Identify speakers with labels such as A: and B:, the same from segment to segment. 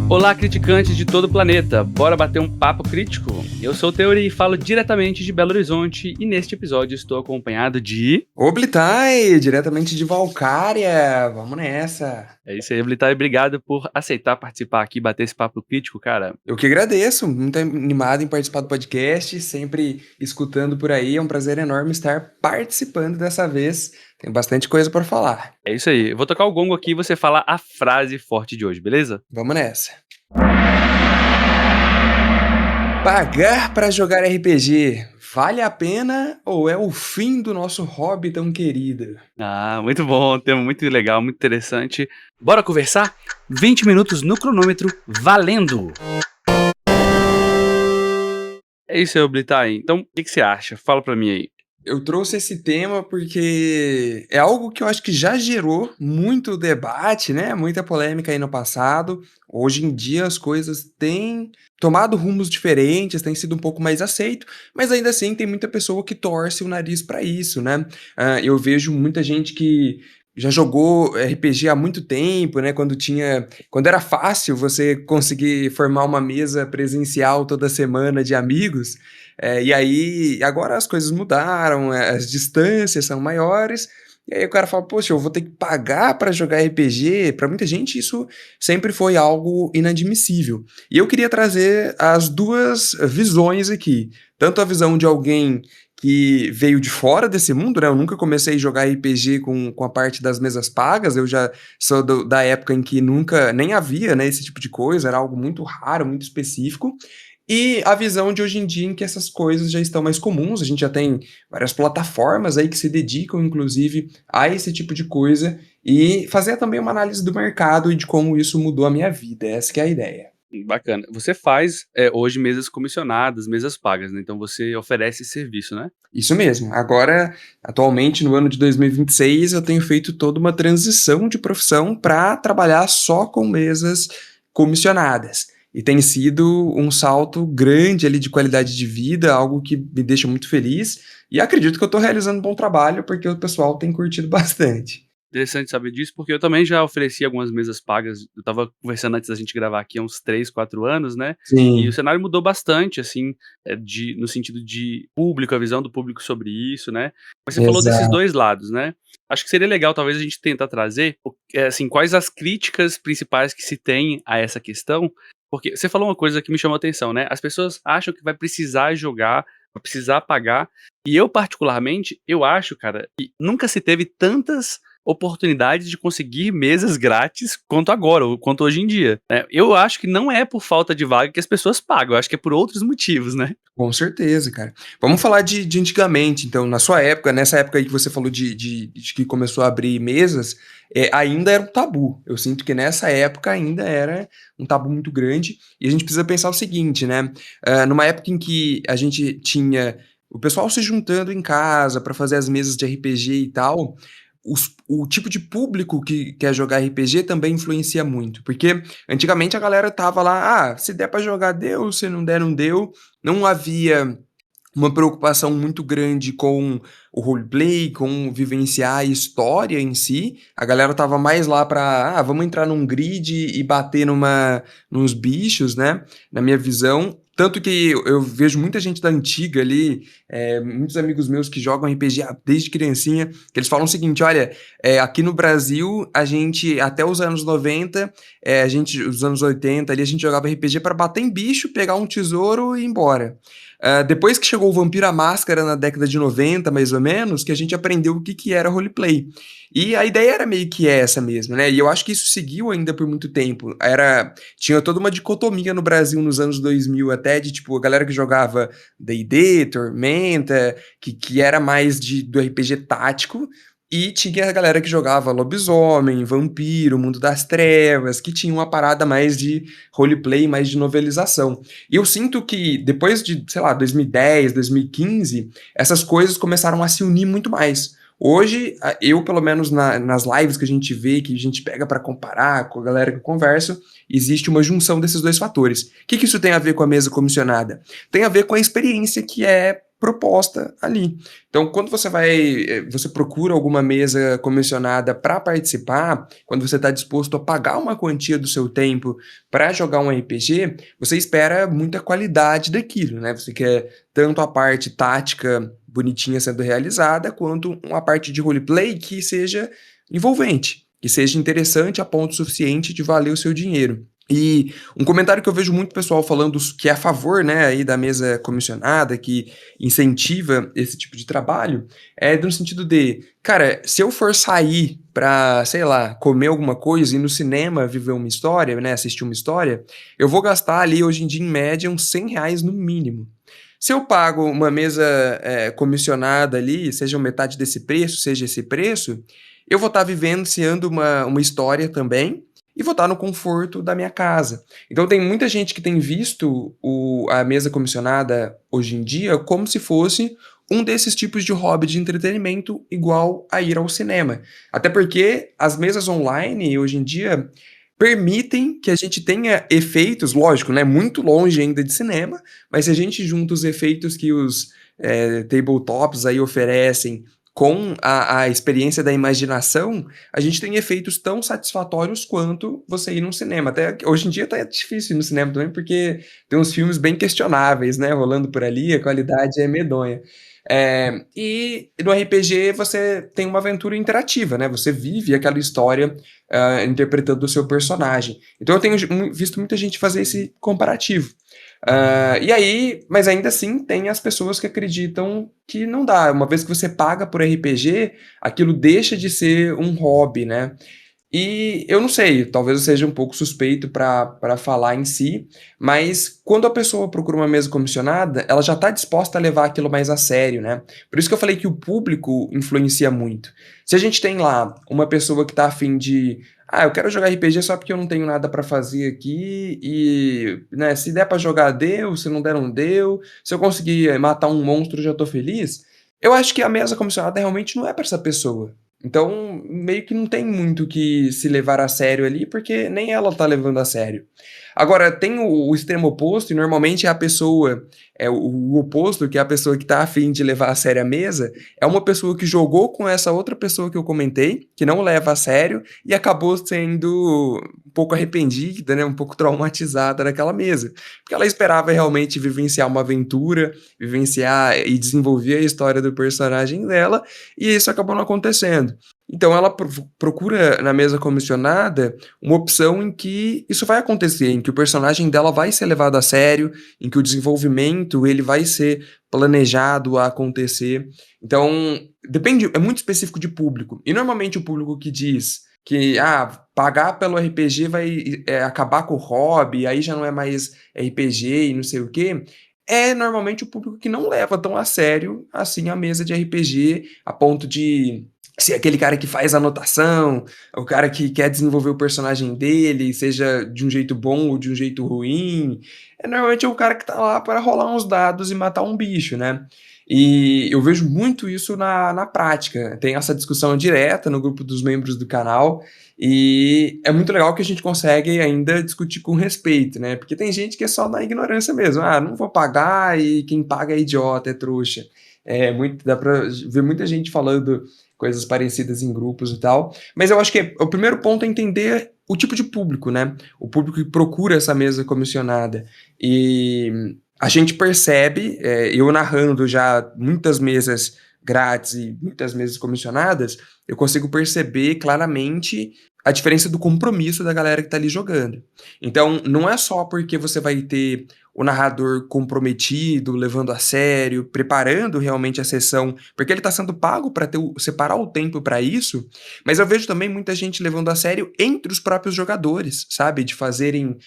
A: Olá, criticantes de todo o planeta, bora bater um papo crítico? Eu sou o Teori e falo diretamente de Belo Horizonte e neste episódio estou acompanhado de...
B: Oblitai, diretamente de Valcária, vamos nessa.
A: É isso aí, Blitai, obrigado por aceitar participar aqui, bater esse papo crítico, cara.
B: Eu que agradeço, muito animado em participar do podcast, sempre escutando por aí, é um prazer enorme estar participando dessa vez, tem bastante coisa para falar.
A: É isso aí, eu vou tocar o gongo aqui e você fala a frase forte de hoje, beleza?
B: Vamos nessa. Pagar para jogar RPG, vale a pena ou é o fim do nosso hobby tão querido?
A: Ah, muito bom, tema muito legal, muito interessante. Bora conversar? 20 minutos no cronômetro, valendo! É isso aí, Blitai, então o que você acha? Fala pra mim aí.
B: Eu trouxe esse tema porque é algo que eu acho que já gerou muito debate, né? Muita polêmica aí no passado. Hoje em dia as coisas têm tomado rumos diferentes, têm sido um pouco mais aceito, mas ainda assim tem muita pessoa que torce o nariz para isso, né? Eu vejo muita gente que já jogou RPG há muito tempo, né? Quando era fácil você conseguir formar uma mesa presencial toda semana de amigos. E aí, agora as coisas mudaram, as distâncias são maiores, e aí o cara fala, poxa, eu vou ter que pagar para jogar RPG? Para muita gente isso sempre foi algo inadmissível. E eu queria trazer as duas visões aqui. Tanto a visão de alguém que veio de fora desse mundo, né? Eu nunca comecei a jogar RPG com a parte das mesas pagas, eu já sou da época em que nunca, nem havia, né, esse tipo de coisa, era algo muito raro, muito específico. E a visão de hoje em dia em que essas coisas já estão mais comuns, a gente já tem várias plataformas aí que se dedicam, inclusive, a esse tipo de coisa, e fazer também uma análise do mercado e de como isso mudou a minha vida, essa que é a ideia.
A: Bacana. Você faz hoje mesas comissionadas, mesas pagas, né? Então você oferece esse serviço, né?
B: Isso mesmo. Agora, atualmente, no ano de 2026, eu tenho feito toda uma transição de profissão para trabalhar só com mesas comissionadas. E tem sido um salto grande ali de qualidade de vida, algo que me deixa muito feliz. E acredito que eu estou realizando um bom trabalho, porque o pessoal tem curtido bastante.
A: Interessante saber disso, porque eu também já ofereci algumas mesas pagas. Eu estava conversando antes da gente gravar aqui há uns 3, 4 anos, né? E o
B: Sim,
A: cenário mudou bastante, assim, no sentido de público, a visão do público sobre isso, né? Mas você falou desses
B: exato.
A: dois lados, né? Acho que seria legal, talvez, a gente tentar trazer, assim, quais as críticas principais que se tem a essa questão. Porque você falou uma coisa que me chamou a atenção, né? As pessoas acham que vai precisar jogar, vai precisar pagar. E eu, particularmente, eu acho, cara, que nunca se teve tantas oportunidades de conseguir mesas grátis quanto agora, ou quanto hoje em dia. Eu acho que não é por falta de vaga que as pessoas pagam, eu acho que é por outros motivos, né?
B: Com certeza, cara. Vamos falar de antigamente, então, na sua época, nessa época aí que você falou de que começou a abrir mesas, ainda era um tabu. Eu sinto que nessa época ainda era um tabu muito grande, e a gente precisa pensar o seguinte, né? Numa época em que a gente tinha o pessoal se juntando em casa para fazer as mesas de RPG e tal, o tipo de público que quer jogar RPG também influencia muito, porque antigamente a galera tava lá, se der para jogar deu, se não der não deu, não havia uma preocupação muito grande com o roleplay, com vivenciar a história em si. A galera tava mais lá pra, vamos entrar num grid e bater nos bichos, né? Na minha visão. Tanto que eu vejo muita gente da antiga ali, muitos amigos meus que jogam RPG desde criancinha, que eles falam o seguinte: olha, aqui no Brasil, a gente, até os anos 90, os anos 80 ali, a gente jogava RPG para bater em bicho, pegar um tesouro e ir embora. Depois que chegou o Vampiro à Máscara na década de 90, mais ou menos, que a gente aprendeu o que, que era roleplay. E a ideia era meio que essa mesmo, né? E eu acho que isso seguiu ainda por muito tempo. Tinha toda uma dicotomia no Brasil nos anos 2000 até, de tipo, a galera que jogava D&D, Tormenta, que era mais do RPG tático, e tinha a galera que jogava lobisomem, vampiro, mundo das trevas, que tinha uma parada mais de roleplay, mais de novelização. E eu sinto que depois de, sei lá, 2010, 2015, essas coisas começaram a se unir muito mais. Hoje, eu, pelo menos nas lives que a gente vê, que a gente pega para comparar com a galera que eu converso, existe uma junção desses dois fatores. O que isso tem a ver com a mesa comissionada? Tem a ver com a experiência que é proposta ali. Então, quando você procura alguma mesa comissionada para participar, quando você está disposto a pagar uma quantia do seu tempo para jogar um RPG, você espera muita qualidade daquilo, né? Você quer tanto a parte tática bonitinha sendo realizada, quanto uma parte de roleplay que seja envolvente, que seja interessante a ponto suficiente de valer o seu dinheiro. E um comentário que eu vejo muito pessoal falando que é a favor, né, aí da mesa comissionada, que incentiva esse tipo de trabalho, é no sentido de, cara, se eu for sair pra, sei lá, comer alguma coisa, ir no cinema, viver uma história, né, assistir uma história, eu vou gastar ali, hoje em dia, em média, uns R$ 100 no mínimo. Se eu pago uma mesa comissionada ali, seja metade desse preço, seja esse preço, eu vou estar vivenciando uma história também, e vou estar no conforto da minha casa. Então tem muita gente que tem visto a mesa comissionada hoje em dia como se fosse um desses tipos de hobby de entretenimento igual a ir ao cinema. Até porque as mesas online hoje em dia permitem que a gente tenha efeitos, lógico, né, muito longe ainda de cinema, mas se a gente junta os efeitos que os tabletops aí oferecem com a experiência da imaginação, a gente tem efeitos tão satisfatórios quanto você ir num cinema. Até hoje em dia tá difícil ir no cinema também, porque tem uns filmes bem questionáveis, né, rolando por ali, a qualidade é medonha. E no RPG você tem uma aventura interativa, né? Você vive aquela história interpretando o seu personagem. Então eu tenho visto muita gente fazer esse comparativo. E aí, mas ainda assim tem as pessoas que acreditam que não dá. Uma vez que você paga por RPG, aquilo deixa de ser um hobby, né? E eu não sei, talvez eu seja um pouco suspeito para falar em si, mas quando a pessoa procura uma mesa comissionada, ela já está disposta a levar aquilo mais a sério, né? Por isso que eu falei que o público influencia muito. Se a gente tem lá uma pessoa que está afim de eu quero jogar RPG só porque eu não tenho nada para fazer aqui e, né, se der para jogar, deu, se não der, não deu. Se eu conseguir matar um monstro, já tô feliz. Eu acho que a mesa comissionada realmente não é para essa pessoa. Então, meio que não tem muito que se levar a sério ali, porque nem ela tá levando a sério. Agora, tem o extremo oposto, e normalmente é a pessoa, o oposto, que é a pessoa que tá afim de levar a sério a mesa, é uma pessoa que jogou com essa outra pessoa que eu comentei, que não leva a sério, e acabou sendo um pouco arrependida, né, um pouco traumatizada naquela mesa. Porque ela esperava realmente vivenciar uma aventura, vivenciar e desenvolver a história do personagem dela, e isso acabou não acontecendo. Então ela procura na mesa comissionada uma opção em que isso vai acontecer, em que o personagem dela vai ser levado a sério, em que o desenvolvimento ele vai ser planejado a acontecer. Então depende, é muito específico de público. E normalmente o público que diz que pagar pelo RPG vai acabar com o hobby, aí já não é mais RPG e não sei o quê, é normalmente o público que não leva tão a sério assim a mesa de RPG, a ponto de ser aquele cara que faz anotação, o cara que quer desenvolver o personagem dele, seja de um jeito bom ou de um jeito ruim. Normalmente é o cara que tá lá para rolar uns dados e matar um bicho, né? E eu vejo muito isso na prática. Tem essa discussão direta no grupo dos membros do canal, e é muito legal que a gente consegue ainda discutir com respeito, né? Porque tem gente que é só na ignorância mesmo. Não vou pagar e quem paga é idiota, é trouxa. Dá pra ver muita gente falando coisas parecidas em grupos e tal. Mas eu acho que o primeiro ponto é entender o tipo de público, né? O público que procura essa mesa comissionada. E a gente percebe, eu narrando já muitas mesas grátis e muitas mesas comissionadas, eu consigo perceber claramente a diferença do compromisso da galera que tá ali jogando. Então, não é só porque você vai ter o narrador comprometido, levando a sério, preparando realmente a sessão, porque ele está sendo pago para separar o tempo para isso, mas eu vejo também muita gente levando a sério entre os próprios jogadores, sabe? De fazerem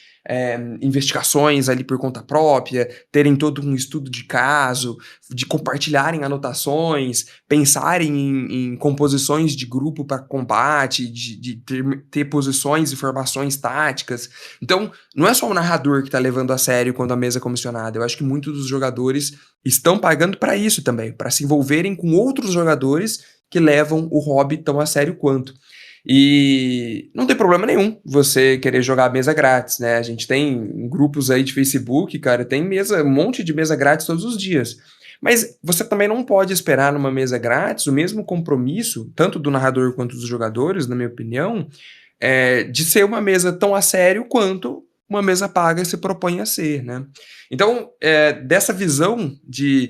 B: investigações ali por conta própria, terem todo um estudo de caso, de compartilharem anotações, pensarem em composições de grupo para combate, de ter posições e formações táticas. Então, não é só o narrador que está levando a sério quando a mesa é comissionada. Eu acho que muitos dos jogadores estão pagando para isso também, para se envolverem com outros jogadores que levam o hobby tão a sério quanto. E não tem problema nenhum você querer jogar mesa grátis, né? A gente tem grupos aí de Facebook, cara, tem um monte de mesa grátis todos os dias. Mas você também não pode esperar numa mesa grátis o mesmo compromisso, tanto do narrador quanto dos jogadores, na minha opinião, de ser uma mesa tão a sério quanto uma mesa paga se propõe a ser, né. Então, dessa visão de,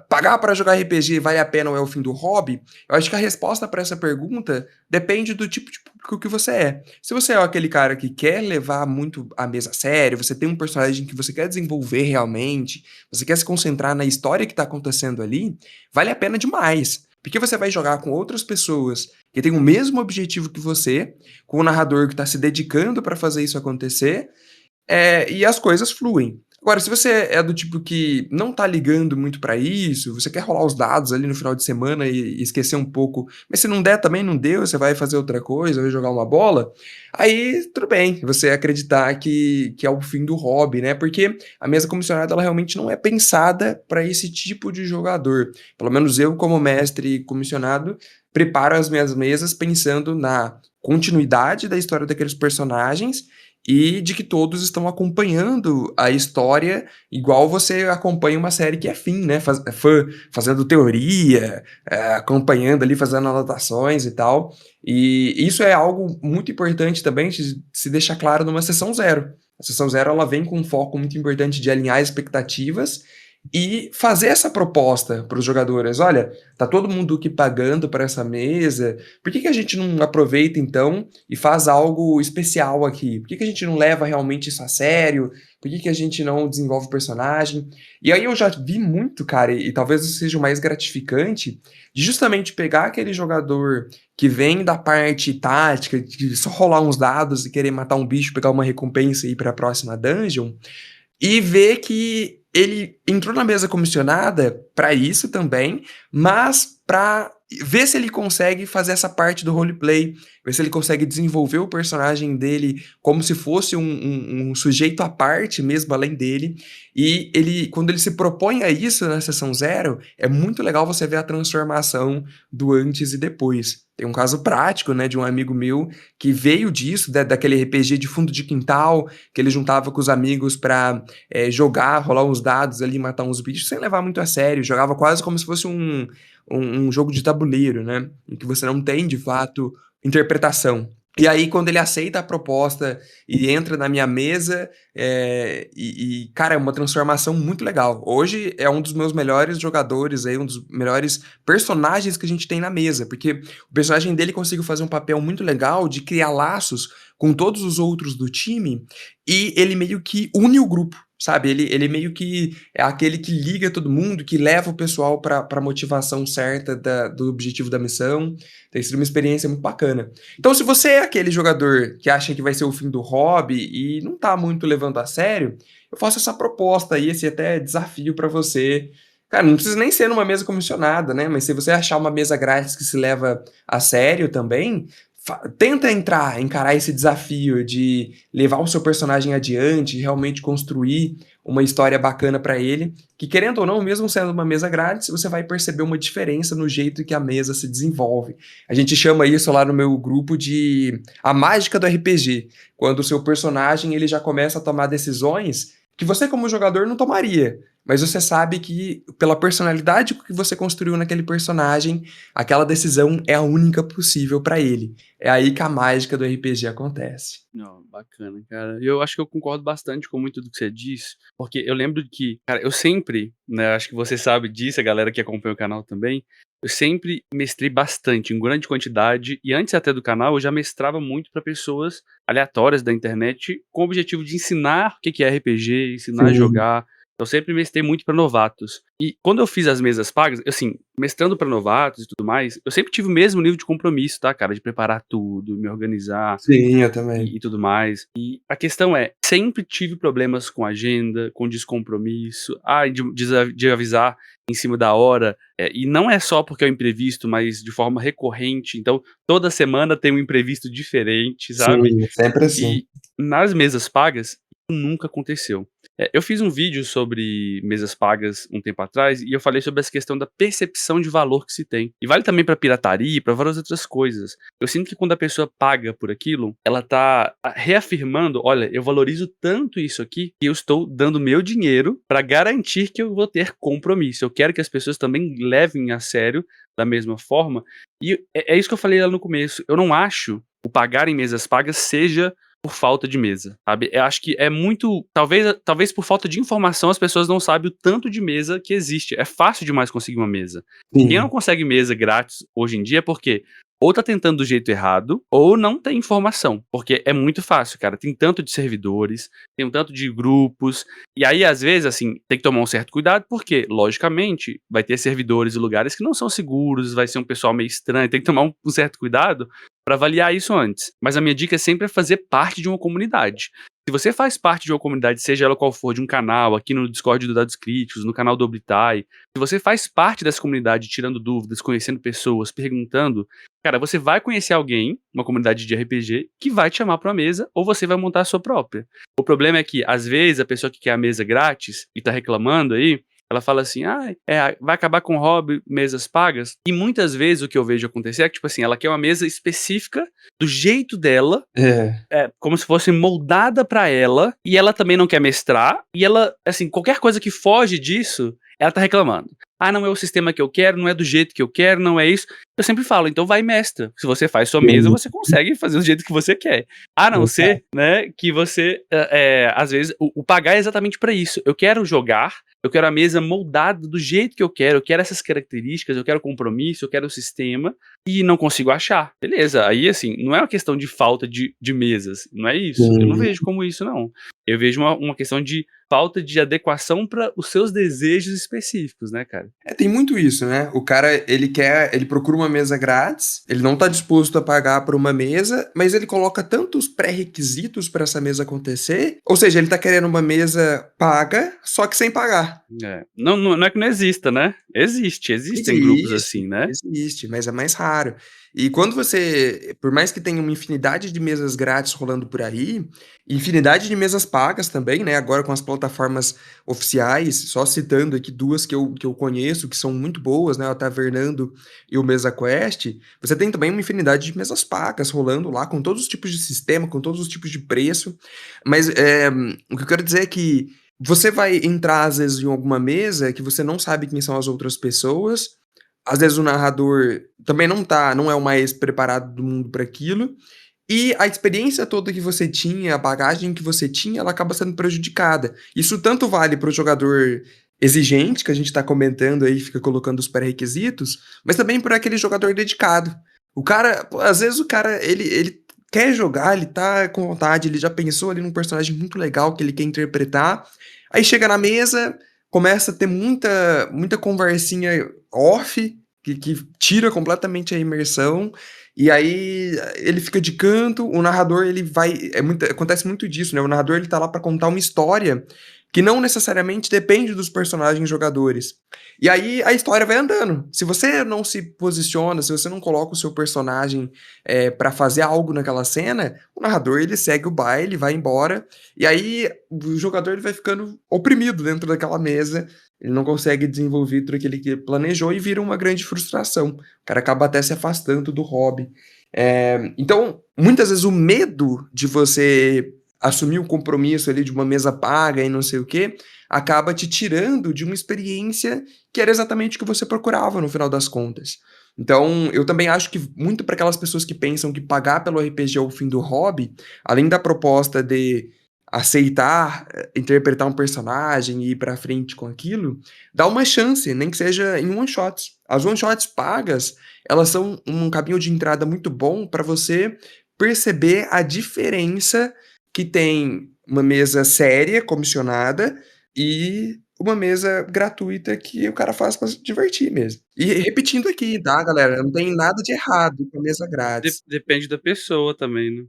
B: pagar para jogar RPG vale a pena ou é o fim do hobby, eu acho que a resposta para essa pergunta depende do tipo de público que você é. Se você é aquele cara que quer levar muito a mesa a sério, você tem um personagem que você quer desenvolver realmente, você quer se concentrar na história que está acontecendo ali, vale a pena demais. Porque você vai jogar com outras pessoas que têm o mesmo objetivo que você, com o narrador que está se dedicando para fazer isso acontecer, e as coisas fluem. Agora, se você é do tipo que não tá ligando muito pra isso, você quer rolar os dados ali no final de semana e esquecer um pouco, mas se não der também não deu, você vai fazer outra coisa, vai jogar uma bola, aí tudo bem, você acreditar que é o fim do hobby, né? Porque a mesa comissionada ela realmente não é pensada para esse tipo de jogador. Pelo menos eu, como mestre comissionado, preparo as minhas mesas pensando na continuidade da história daqueles personagens e de que todos estão acompanhando a história igual você acompanha uma série que é fã, né, fã, fazendo teoria, acompanhando ali, fazendo anotações e tal. E isso é algo muito importante também de se deixar claro numa sessão zero. A sessão zero ela vem com um foco muito importante de alinhar expectativas e fazer essa proposta para os jogadores. Olha, tá todo mundo aqui pagando para essa mesa. Por que a gente não aproveita então e faz algo especial aqui? Por que a gente não leva realmente isso a sério? Por que a gente não desenvolve personagem? E aí eu já vi muito, cara, e talvez isso seja o mais gratificante, de justamente pegar aquele jogador que vem da parte tática, de só rolar uns dados e querer matar um bicho, pegar uma recompensa e ir para a próxima dungeon, e ver que ele entrou na mesa comissionada para isso também, mas para ver se ele consegue fazer essa parte do roleplay, ver se ele consegue desenvolver o personagem dele como se fosse um sujeito à parte mesmo, além dele. E ele, quando ele se propõe a isso na sessão zero, é muito legal você ver a transformação do antes e depois. Tem um caso prático, né, de um amigo meu que veio disso, daquele RPG de fundo de quintal, que ele juntava com os amigos para jogar, rolar uns dados ali, matar uns bichos, sem levar muito a sério. Jogava quase como se fosse um jogo de tabuleiro, né? Em que você não tem, de fato, interpretação. E aí, quando ele aceita a proposta e entra na minha mesa, cara, é uma transformação muito legal. Hoje é um dos meus melhores jogadores, aí, um dos melhores personagens que a gente tem na mesa, porque o personagem dele conseguiu fazer um papel muito legal de criar laços com todos os outros do time e ele meio que une o grupo. Sabe, ele meio que é aquele que liga todo mundo, que leva o pessoal para a motivação certa do objetivo da missão. Tem sido uma experiência muito bacana. Então, se você é aquele jogador que acha que vai ser o fim do hobby e não tá muito levando a sério, eu faço essa proposta aí, esse até desafio para você. Cara, não precisa nem ser numa mesa comissionada, né? Mas se você achar uma mesa grátis que se leva a sério também, tenta encarar esse desafio de levar o seu personagem adiante, realmente construir uma história bacana para ele, que querendo ou não, mesmo sendo uma mesa grátis, você vai perceber uma diferença no jeito que a mesa se desenvolve. A gente chama isso lá no meu grupo de a mágica do RPG, quando o seu personagem ele já começa a tomar decisões que você como jogador não tomaria, mas você sabe que pela personalidade que você construiu naquele personagem, aquela decisão é a única possível para ele. É aí que a mágica do RPG acontece.
A: Não, bacana, cara. E eu acho que eu concordo bastante com muito do que você disse, porque eu lembro que, cara, eu sempre, né, acho que você sabe disso, a galera que acompanha o canal também, eu sempre mestrei bastante, em grande quantidade, e antes até do canal eu já mestrava muito para pessoas aleatórias da internet, com o objetivo de ensinar o que que é RPG, ensinar a
B: Sim.
A: jogar. Eu sempre mestrei muito para novatos. E quando eu fiz as mesas pagas, assim, mestrando para novatos e tudo mais, eu sempre tive o mesmo nível de compromisso, tá, cara, de preparar tudo, me organizar
B: Sim, eu também.
A: e tudo mais. E a questão é, sempre tive problemas com agenda, com descompromisso, de avisar em cima da hora, e não é só porque é um imprevisto, mas de forma recorrente, então toda semana tem um imprevisto diferente, sabe.
B: Sim, sempre assim.
A: E nas mesas pagas, isso nunca aconteceu. Eu fiz um vídeo sobre mesas pagas um tempo atrás e eu falei sobre essa questão da percepção de valor que se tem. E vale também pra pirataria e pra várias outras coisas. Eu sinto que quando a pessoa paga por aquilo, ela tá reafirmando: olha, eu valorizo tanto isso aqui que eu estou dando meu dinheiro pra garantir que eu vou ter compromisso. Eu quero que as pessoas também levem a sério da mesma forma. E é isso que eu falei lá no começo. Eu não acho o pagar em mesas pagas seja por falta de mesa, sabe? Eu acho que é muito. Talvez por falta de informação as pessoas não sabem o tanto de mesa que existe. É fácil demais conseguir uma mesa. Quem não
B: Sim.
A: consegue mesa grátis hoje em dia é porque ou tá tentando do jeito errado, ou não tem informação. Porque é muito fácil, cara. Tem tanto de servidores, tem um tanto de grupos. E aí, às vezes, assim, tem que tomar um certo cuidado, porque, logicamente, vai ter servidores e lugares que não são seguros, vai ser um pessoal meio estranho, tem que tomar um certo cuidado para avaliar isso antes. Mas a minha dica é sempre fazer parte de uma comunidade. Se você faz parte de uma comunidade, seja ela qual for, de um canal, aqui no Discord do Dados Críticos, no canal do Oblitai, se você faz parte dessa comunidade, tirando dúvidas, conhecendo pessoas, perguntando, cara, você vai conhecer alguém, uma comunidade de RPG, que vai te chamar pra uma mesa, ou você vai montar a sua própria. O problema é que, às vezes, a pessoa que quer a mesa grátis e tá reclamando aí, ela fala assim, vai acabar com o hobby, mesas pagas. E muitas vezes o que eu vejo acontecer é que, tipo assim, ela quer uma mesa específica do jeito dela,
B: É.
A: como se fosse moldada pra ela, e ela também não quer mestrar, e ela, assim, qualquer coisa que foge disso, ela tá reclamando. Ah, não é o sistema que eu quero, não é do jeito que eu quero, não é isso. Eu sempre falo, então vai mestra. Se você faz sua mesa,
B: Sim.
A: você consegue fazer do jeito que você quer. A não ser, né, que você, às vezes, o pagar é exatamente pra isso. Eu quero jogar, eu quero a mesa moldada do jeito que eu quero essas características, eu quero compromisso, eu quero o sistema, e não consigo achar. Beleza, aí assim, não é uma questão de falta de mesas, não é isso. Eu não
B: Sim.
A: vejo como isso, não. Eu vejo uma questão de falta de adequação para os seus desejos específicos, né, cara?
B: Tem muito isso, né? O cara, ele procura uma mesa grátis, ele não tá disposto a pagar por uma mesa, mas ele coloca tantos pré-requisitos para essa mesa acontecer, ou seja, ele tá querendo uma mesa paga, só que sem pagar.
A: Não é que não exista, né? Existem grupos
B: Existe,
A: assim, né?
B: existe, mas é mais raro. E quando você, por mais que tenha uma infinidade de mesas grátis rolando por aí, infinidade de mesas pagas também, né? Agora com as plataformas oficiais, só citando aqui duas que eu conheço, que são muito boas, né? O Tavernando e o MesaQuest, você tem também uma infinidade de mesas pagas rolando lá, com todos os tipos de sistema, com todos os tipos de preço. Mas o que eu quero dizer é que você vai entrar, às vezes, em alguma mesa que você não sabe quem são as outras pessoas. Às vezes o narrador também não é o mais preparado do mundo para aquilo. E a experiência toda que você tinha, a bagagem que você tinha, ela acaba sendo prejudicada. Isso tanto vale para o jogador exigente, que a gente está comentando aí, fica colocando os pré-requisitos, mas também para aquele jogador dedicado. O cara, às vezes o cara, ele quer jogar, ele tá com vontade, ele já pensou ali num personagem muito legal que ele quer interpretar. Aí chega na mesa, começa a ter muita conversinha off, que tira completamente a imersão, e aí ele fica de canto, o narrador ele vai. Acontece muito disso, né? O narrador ele tá lá pra contar uma história que não necessariamente depende dos personagens jogadores. E aí a história vai andando. Se você não se posiciona, se você não coloca o seu personagem para fazer algo naquela cena, o narrador ele segue o baile, vai embora, e aí o jogador ele vai ficando oprimido dentro daquela mesa. Ele não consegue desenvolver tudo aquilo que ele planejou e vira uma grande frustração. O cara acaba até se afastando do hobby. Então, muitas vezes o medo de você assumir o compromisso ali de uma mesa paga e não sei o quê, acaba te tirando de uma experiência que era exatamente o que você procurava no final das contas. Então, eu também acho que muito para aquelas pessoas que pensam que pagar pelo RPG é o fim do hobby, além da proposta de aceitar interpretar um personagem e ir pra frente com aquilo, dá uma chance, nem que seja em one shots. As one shots pagas, elas são um caminho de entrada muito bom para você perceber a diferença que tem uma mesa séria, comissionada, e uma mesa gratuita que o cara faz pra se divertir mesmo. E repetindo aqui, tá, galera? Não tem nada de errado com a mesa grátis.
A: Depende da pessoa também, né?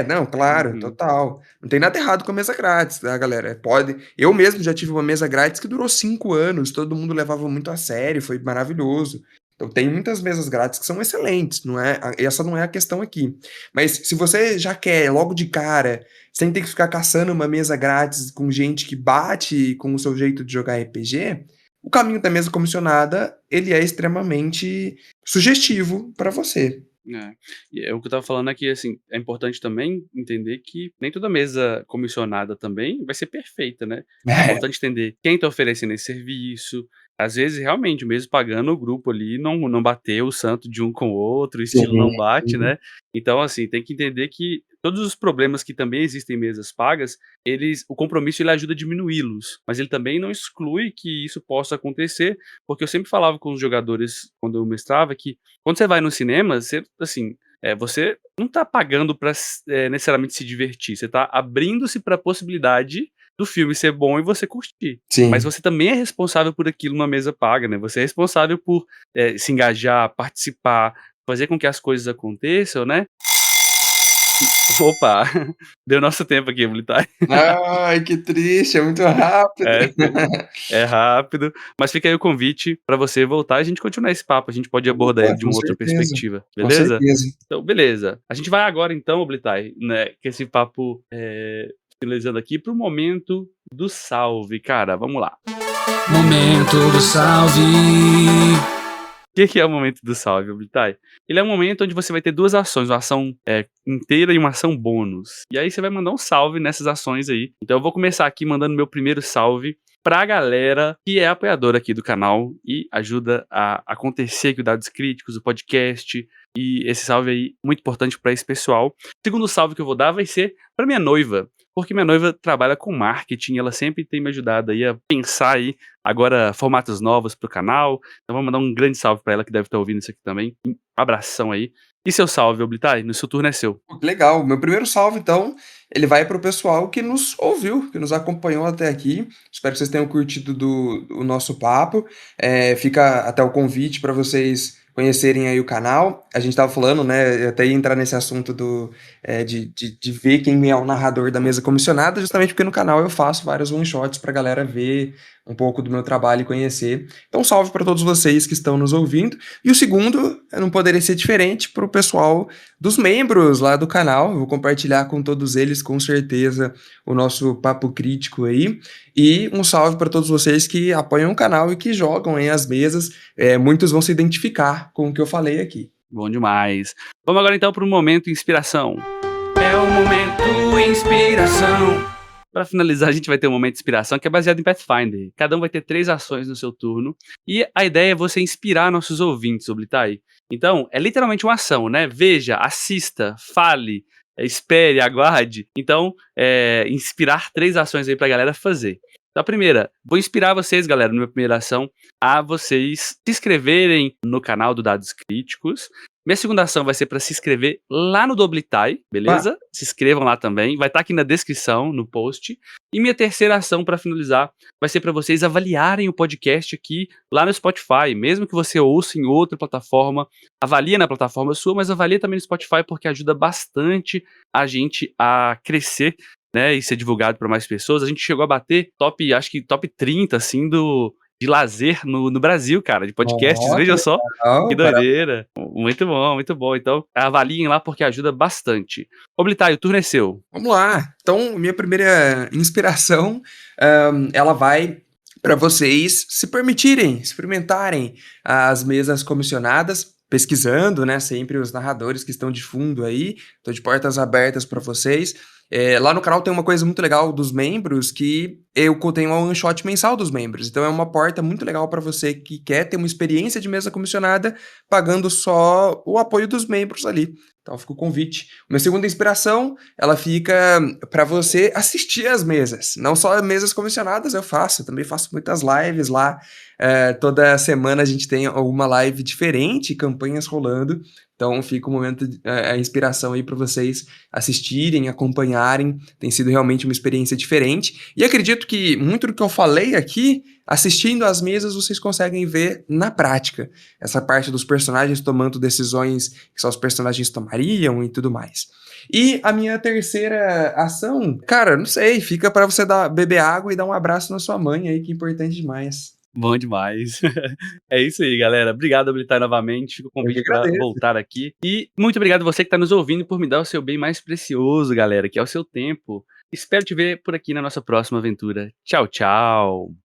B: Não, claro,
A: Uhum.
B: total. Não tem nada errado com a mesa grátis, tá, galera? Pode. Eu mesmo já tive uma mesa grátis que durou 5 anos, todo mundo levava muito a sério, foi maravilhoso. Então tem muitas mesas grátis que são excelentes, não é, essa não é a questão aqui. Mas se você já quer logo de cara, sem ter que ficar caçando uma mesa grátis com gente que bate com o seu jeito de jogar RPG, o caminho da mesa comissionada, ele é extremamente sugestivo para você.
A: É. E é o que eu estava falando aqui, assim, é importante também entender que nem toda mesa comissionada também vai ser perfeita, né. É importante entender quem tá oferecendo esse serviço. Às vezes, realmente, mesmo pagando, o grupo ali não bateu o santo de um com o outro, o estilo
B: Sim,
A: não bate,
B: sim.
A: né. Então, assim, tem que entender que todos os problemas que também existem em mesas pagas, o compromisso ele ajuda a diminuí-los, mas ele também não exclui que isso possa acontecer, porque eu sempre falava com os jogadores quando eu mestrava que quando você vai no cinema, você, assim, você não tá pagando pra necessariamente se divertir, você tá abrindo-se pra possibilidade do filme ser bom e você curtir. Mas
B: Sim.
A: você também é responsável por aquilo numa mesa paga, né, você é responsável por, se engajar, participar, fazer com que as coisas aconteçam, né. Opa, deu nosso tempo aqui, Blitar.
B: Ai, que triste, é muito rápido.
A: É, é rápido, mas fica aí o convite pra você voltar e a gente continuar esse papo, a gente pode abordar
B: Opa,
A: ele de uma outra perspectiva,
B: com
A: beleza?
B: certeza.
A: Então beleza, a gente vai agora então, Blitai, né, com esse papo, finalizando aqui, para o momento do salve, cara, vamos lá.
C: Momento do salve.
A: O que é o momento do salve, Blitai? Ele é um momento onde você vai ter 2 ações, uma ação, inteira e uma ação bônus. E aí você vai mandar um salve nessas ações aí. Então eu vou começar aqui mandando meu primeiro salve pra galera que é apoiadora aqui do canal e ajuda a acontecer aqui o Dados Críticos, o podcast, e esse salve aí muito importante pra esse pessoal. O segundo salve que eu vou dar vai ser pra minha noiva, porque minha noiva trabalha com marketing, ela sempre tem me ajudado aí a pensar aí agora formatos novos pro canal. Então vou mandar um grande salve pra ela que deve estar ouvindo isso aqui também. Um abração aí. E seu salve, Blitai? No seu turno é seu.
B: Pô, que legal. Meu primeiro salve, então, ele vai para o pessoal que nos ouviu, que nos acompanhou até aqui. Espero que vocês tenham curtido o nosso papo. Fica até o convite para vocês conhecerem aí o canal. A gente estava falando, né, eu até ia entrar nesse assunto de ver quem é o narrador da mesa comissionada, justamente porque no canal eu faço vários one-shots para a galera ver um pouco do meu trabalho e conhecer. Então, salve para todos vocês que estão nos ouvindo. E o segundo, não poderia ser diferente, para o pessoal dos membros lá do canal. Eu vou compartilhar com todos eles, com certeza, o nosso papo crítico aí. E um salve para todos vocês que apoiam o canal e que jogam em as mesas. Muitos vão se identificar com o que eu falei aqui.
A: Bom demais. Vamos agora então para o momento inspiração.
C: É o momento inspiração.
A: Para finalizar, a gente vai ter um momento de inspiração que é baseado em Pathfinder. Cada um vai ter 3 ações no seu turno. E a ideia é você inspirar nossos ouvintes, Blitai. Então, é literalmente uma ação, né? Veja, assista, fale, espere, aguarde. Então, inspirar 3 ações aí pra galera fazer. Então, a primeira, vou inspirar vocês, galera, na minha primeira ação, a vocês se inscreverem no canal do Dados Críticos. Minha segunda ação vai ser para se inscrever lá no Doblitai, beleza? Se inscrevam lá também, vai estar aqui na descrição, no post. E minha terceira ação, para finalizar, vai ser para vocês avaliarem o podcast aqui lá no Spotify. Mesmo que você ouça em outra plataforma, avalie na plataforma sua, mas avalie também no Spotify, porque ajuda bastante a gente a crescer, né, e ser divulgado para mais pessoas. A gente chegou a bater acho que top 30, assim, de lazer no Brasil, cara, de podcasts,
B: Ó, que
A: veja só, que
B: legal,
A: doideira. Muito bom, muito bom. Então, avaliem lá porque ajuda bastante. Ô, Blitai, o turno é seu.
B: Vamos lá. Então, minha primeira inspiração, ela vai para vocês se permitirem, experimentarem as mesas comissionadas, pesquisando, né, sempre os narradores que estão de fundo aí. Tô de portas abertas para vocês. Lá no canal tem uma coisa muito legal dos membros, que eu tenho um one shot mensal dos membros. Então é uma porta muito legal para você que quer ter uma experiência de mesa comissionada, pagando só o apoio dos membros ali. Então fica o convite. Minha segunda inspiração, ela fica para você assistir às mesas. Não só mesas comissionadas eu também faço muitas lives lá. Toda semana a gente tem alguma live diferente, campanhas rolando. Então fica o momento, a inspiração aí para vocês assistirem, acompanharem. Tem sido realmente uma experiência diferente. E acredito que muito do que eu falei aqui, assistindo às mesas, vocês conseguem ver na prática. Essa parte dos personagens tomando decisões que só os personagens tomariam e tudo mais. E a minha terceira ação, cara, não sei, fica para você beber água e dar um abraço na sua mãe aí, que é importante demais.
A: Bom demais. É isso aí, galera. Obrigado, Habilitar novamente. Fica o
B: Eu que
A: convite para
B: agradeço.
A: voltar aqui. E muito obrigado você que está nos ouvindo por me dar o seu bem mais precioso, galera, que é o seu tempo. Espero te ver por aqui na nossa próxima aventura. Tchau, tchau.